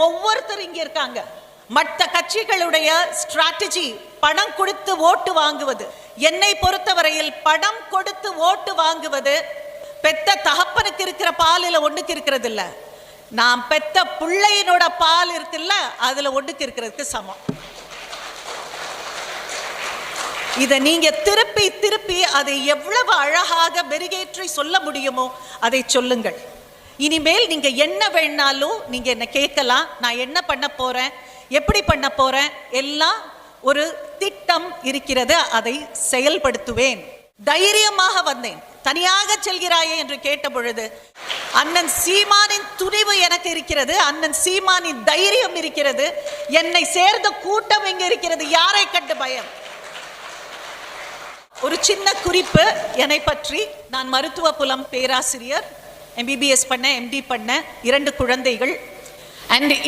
ஒவ்வொருத்தர் இங்க இருக்காங்க. மற்ற கட்சிகளுடைய ஸ்ட்ராட்டஜி பணம் கொடுத்து ஓட்டு வாங்குவது. என்னை பொறுத்தவரையில் பணம் கொடுத்து ஓட்டு வாங்குவது பெத்த தகப்பனுக்கு இருக்கிற பாலில் ஒண்ணுக்கு இருக்கிறது இல்ல, நாம் பெத்த பிள்ளையினோட பால் இருக்குல்ல அதுல ஒண்ணுக்கு இருக்கிறதுக்கு சமம். இதை நீங்க திருப்பி திருப்பி அதை எவ்வளவு அழகாக மெருகேற்றி சொல்ல முடியுமோ அதை சொல்லுங்கள். இனிமேல் நீங்க என்ன வேணாலும் நீங்க என்ன கேட்கலாம். நான் என்ன பண்ண போறேன், எப்படி பண்ண போறேன், எல்லாம் ஒரு திட்டம் இருக்கிறது, அதை செயல்படுத்துவேன். தைரியமாக வந்தேன். தனியாக செல்கிறாயே என்று கேட்ட பொழுது அண்ணன் சீமானின் துணிவு எனக்கு இருக்கிறது, அண்ணன் சீமானின் தைரியம் இருக்கிறது, என்னை சேர்ந்த கூட்டம் எங்க இருக்கிறது, யாரை கண்டு பயம். ஒரு சின்ன குறிப்பு என்னை பற்றி. நான் மருத்துவ புலம் பேராசிரியர், MBBS பண்ண, MD பண்ண, 2 குழந்தைகள். அண்ட்